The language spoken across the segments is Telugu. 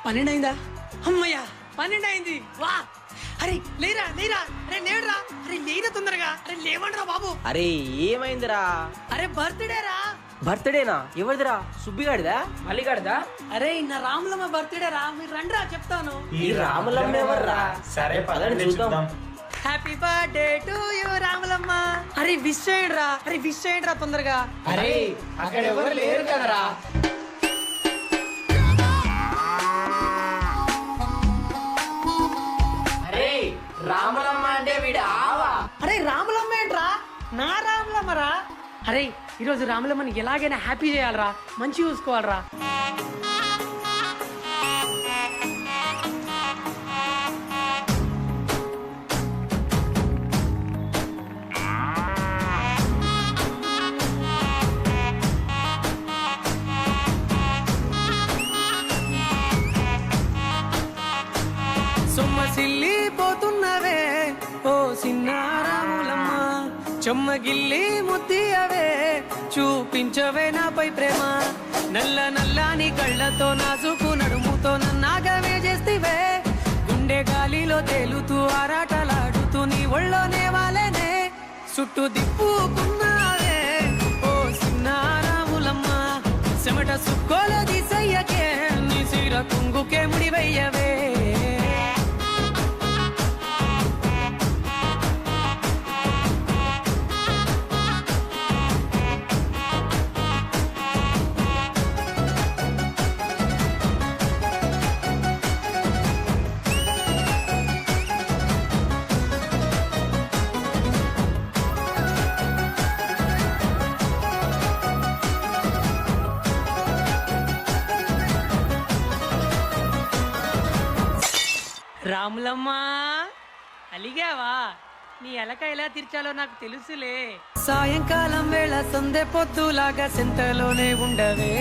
12 అయిందా? అమ్మయ్యా 12 అయింది. వా అరే లేరా లేరా, అరే లేవరా, అరే లేరా తొందరగా, అరే లేవండ్రా బాబు. అరే ఏమైందిరా? అరే బర్త్డే రా. బర్త్డేనా? ఎవరిదిరా? సుబ్బిగాడిదా? మల్లిగాడిదా? అరే నా రాములమ్మ బర్త్డే రా, మీరు రండిరా చెప్తాను. ఈ రాములమ్మ ఎవర్రా? సరే పదండి చూద్దాం. Happy birthday to you Ramulamma. అరే విష్ చేయండి రా, అరే విష్ చేయండి రా తొందరగా. అరే అక్కడ ఎవరు లేరు కదరా. అరే రాములమ్మ అంటే వీడు ఆవా. అరే రాములమ్మ ఏంట్రా? నా రాములమ్మరా. అరే ఈరోజు రాములమ్మని ఎలాగైనా హ్యాపీ చేయాలరా, మంచి చూసుకోవాలరా. సొమ్మసిల్లి పోతున్నవే ఓ సిన్నారాములమ్మ, చెమ్మగిల్లి ముద్దియవే చూపించవే నాపై ప్రేమ. నల్ల నల్లాని కళ్ళతో నాసుకు నడుముతో నన్నాగవే చేస్తివే, గుండె గాలిలో తేలుతూ ఆరాటలాడుతూ నీ ఒళ్ళోనే వాలేనే, చుట్టూ దిప్పుకున్నావే ఓ సిన్నారాములమ్మ. చెమట సుక్కోల దిశయ్యకే నీ సిర కుంగుకే ముడివయ్యవే. రాములమ్మ అలిగావా? నీ ఎలక ఎలా తీర్చాలో నాకు తెలుసులే. సాయంకాలం వేళ సందె పొద్దులాగా సెంతలోనే ఉండవే,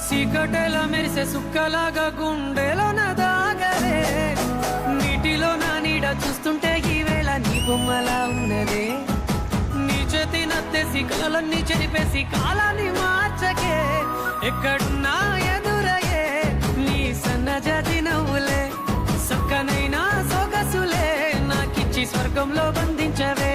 సీకటెల మెరిసే సుక్కలాగా గుండెలోన దాగవే. నీటిలో నా నీడ చూస్తుంటే ఈ వేళ నీ బొమ్మలా ఉన్నదే, నీ చేతి నత్తేసి కలలన్నీ చెరిపేసి కాలాన్ని మార్చకే. ఎక్కడున్నా ఎదురయ్యే నీ సన్నజాతి నవ్వులే, సక్కనైనా సొగసులే నాకిచ్చి స్వర్గంలో బంధించవే.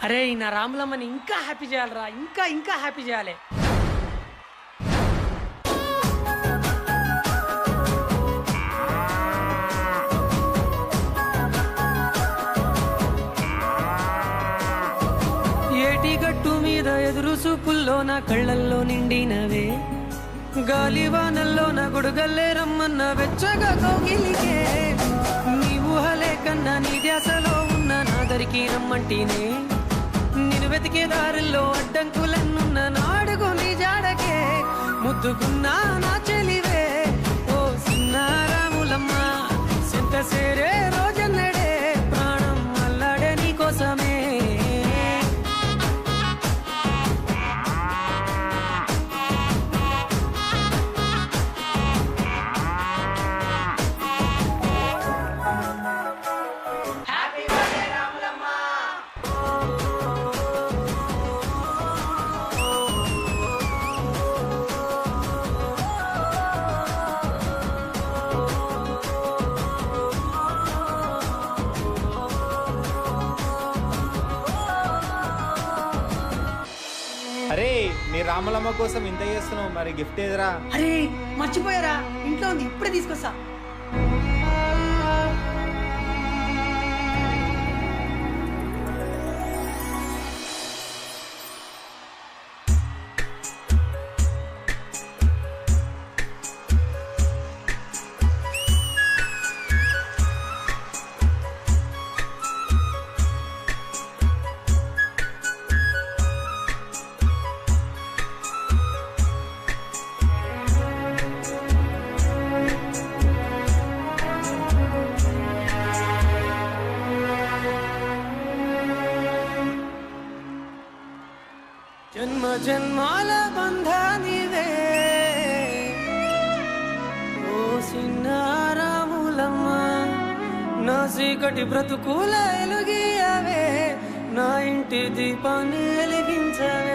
అరే నా రాములమ్మని ఇంకా హ్యాపీ చేయాలరా, ఇంకా ఇంకా హ్యాపీ చేయాలి. ఏటిగట్టు మీద ఎదురు చూపుల్లో నా కళ్ళల్లో నిండినవే, గాలివానల్లో నా గొడుగల్లే రమ్మన్న వెచ్చగా కౌగిలికే. నీ ఊహలే కన్నా నీ ధ్యాసలో ఉన్న నా దరికి రమ్మంటేనే, నేను వెతికే దారుల్లో అడ్డంకులన్నున్న నాడుగు నీ జాడకే. ముద్దుకున్నా నా చెలివే ఓ సిన్నారాములమ్మ, సింత సేరే రోజన్నడే ప్రాణం అల్లాడే నీ కోసమే. అరే నీ రాములమ్మ కోసం ఇంత చేస్తున్నావు, మరి గిఫ్ట్ ఏదిరా? అరే మర్చిపోయారా, ఇంట్లో ఉంది, ఇప్పుడే తీసుకొస్తా. జన్మాల బంధానివే ఓ సిన్నారాములమ్మ నా చీకటి బ్రతుకుల ఎలుగియవే నా ఇంటి దీపాన్ని వెలిగించవే